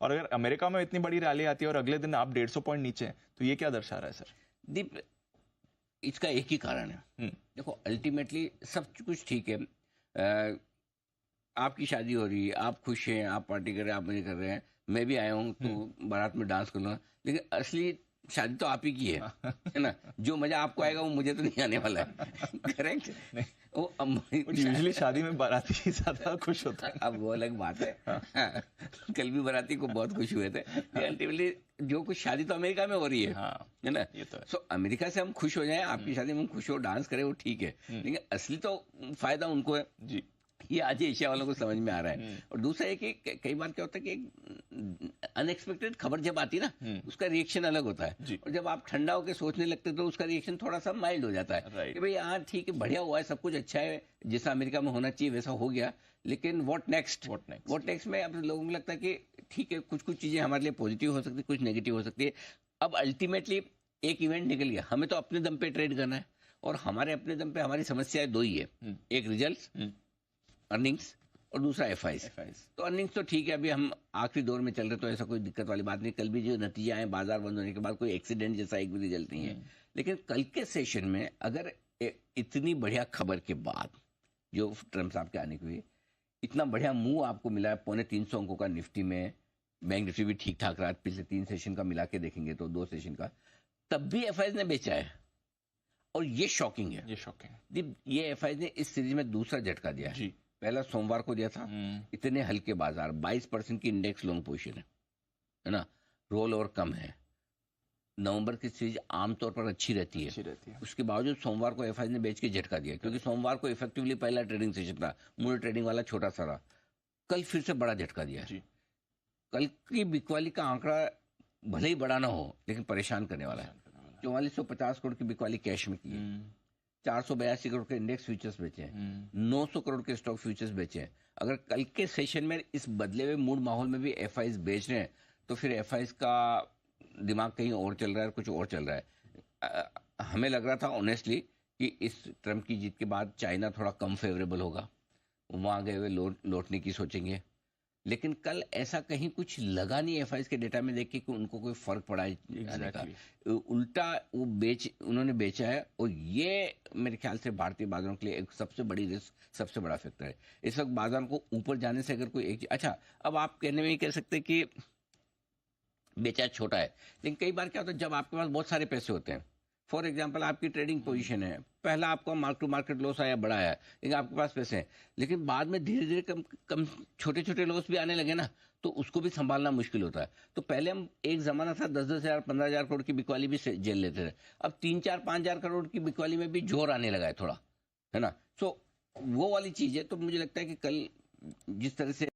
और अगर अमेरिका में इतनी बड़ी रैली आती है और अगले दिन आप 150 पॉइंट नीचे हैं, तो ये क्या दर्शा रहा है सर? दीप, इसका एक ही कारण है। देखो, अल्टीमेटली सब कुछ ठीक है। आपकी शादी हो रही है, आप खुश हैं, आप पार्टी कर रहे हैं, आप मजे कर रहे हैं, मैं भी आया हूँ तो बारात में डांस करूँगा, लेकिन असली शादी तो आप ही की है ना? जो मजा आपको आएगा वो मुझे तो नहीं आने वाला है। करेक्ट? वो यूजुअली शादी में बाराती ही ज्यादा खुश होता है। अब वो अलग बात है। हाँ। कल भी बाराती को बहुत खुश हुए थे। अल्टीमेटली जो कुछ शादी तो अमेरिका में हो रही है, है ना? सो अमेरिका से हम खुश हो जाएं, आपकी शादी में हम खुश हो, डांस करें, वो ठीक है, लेकिन असली तो फायदा उनको है जी। ये आज एशिया वालों को समझ में आ रहा है। और दूसरा है कि कई बार क्या होता है कि अनएक्सपेक्टेड खबर जब आती है ना, उसका रिएक्शन अलग होता है, और जब आप ठंडा होकर सोचने लगते तो उसका रिएक्शन थोड़ा सा माइल्ड हो जाता है कि भाई हाँ ठीक है, बढ़िया हुआ है, सब कुछ अच्छा है, जैसा अमेरिका में होना चाहिए वैसा हो गया, लेकिन व्हाट नेक्स्ट में अब लोगों को लगता है कि ठीक है, कुछ कुछ चीजें हमारे लिए पॉजिटिव हो सकती है, कुछ नेगेटिव हो सकती है। अब अल्टीमेटली एक इवेंट निकल गया, हमें तो अपने दम पे ट्रेड करना है, और हमारे अपने दम पे हमारी समस्याएं दो ही है, एक रिजल्ट अर्निंग्स और दूसरा एफआईज। तो अर्निंग्स तो ठीक है, अभी हम आखिरी दौर में चल रहे, तो ऐसा कोई दिक्कत वाली बात नहीं। कल भी जो नतीजे आए बाजार बंद होने के बाद, कोई एक्सीडेंट जैसा एक भी रिजल्ट नहीं है। लेकिन कल के सेशन में अगर इतनी बढ़िया खबर के बाद, जो ट्रम्प साहब के आने के हुए, इतना बढ़िया मूव आपको मिला है, 350 अंकों का निफ्टी में, बैंक निफ्टी भी ठीक ठाक रहा, पिछले 3 सेशन का मिला के देखेंगे तो 2 सेशन का, तब भी एफआईज ने बेचा है, और ये शॉकिंग है। ये एफआईज ने इस सीरीज में दूसरा झटका दिया है। पहला सोमवार को दिया था, इतने हल्के बाजार, 22% की इंडेक्स लॉन्ग पोजीशन है ना, रोल ओवर कम है। नवंबर की सीरीज आमतौर पर अच्छी रहती है। उसके बावजूद सोमवार को एफआईज ने बेच के झटका दिया, क्योंकि सोमवार को इफेक्टिवली पहला ट्रेडिंग सेशन था, मूल ट्रेडिंग वाला छोटा सा रहा। कल फिर से बड़ा झटका दिया है। कल की बिकवाली का आंकड़ा भले ही बड़ा ना हो, लेकिन परेशान करने वाला है। 4450 करोड़ की बिकवाली कैश में की है, 482 करोड़ के इंडेक्स फ्यूचर्स बेचे हैं, 900 करोड़ के स्टॉक फ्यूचर्स बेचे हैं। अगर कल के सेशन में इस बदले हुए मूड माहौल में भी एफआईज बेच रहे हैं, तो फिर एफआईज का दिमाग कहीं और चल रहा है, कुछ और चल रहा है। हमें लग रहा था ऑनेस्टली कि इस ट्रम्प की जीत के बाद चाइना थोड़ा कम फेवरेबल होगा, वहां गए हुए लौटने की सोचेंगे, लेकिन कल ऐसा कहीं कुछ लगा नहीं एफआईज के डेटा में देख के कि उनको कोई फर्क पड़ा है जाने का। उल्टा वो उन्होंने बेचा है, और ये मेरे ख्याल से भारतीय बाजारों के लिए एक सबसे बड़ी रिस्क, सबसे बड़ा फैक्टर है। इस वक्त बाजार को ऊपर जाने से अगर कोई एक अच्छा, अब आप कहने में ही कह सकते कि बेचा छोटा है, लेकिन कई बार क्या होता है, जब आपके पास बहुत सारे पैसे होते हैं, फॉर एग्जाम्पल आपकी ट्रेडिंग पोजीशन है, पहला आपका मार्क टू मार्केट लॉस आया, बड़ा आया, लेकिन आपके पास पैसे हैं, लेकिन बाद में धीरे धीरे कम छोटे छोटे लॉस भी आने लगे ना, तो उसको भी संभालना मुश्किल होता है। तो पहले हम, एक जमाना था 10-10 हज़ार 15,000 करोड़ की बिकवाली भी झेल लेते थे, अब 3-4-5,000 करोड़ की बिकवाली में भी जोर आने लगा है थोड़ा, है ना। सो वो वाली चीज है। तो मुझे लगता है कि कल जिस तरह से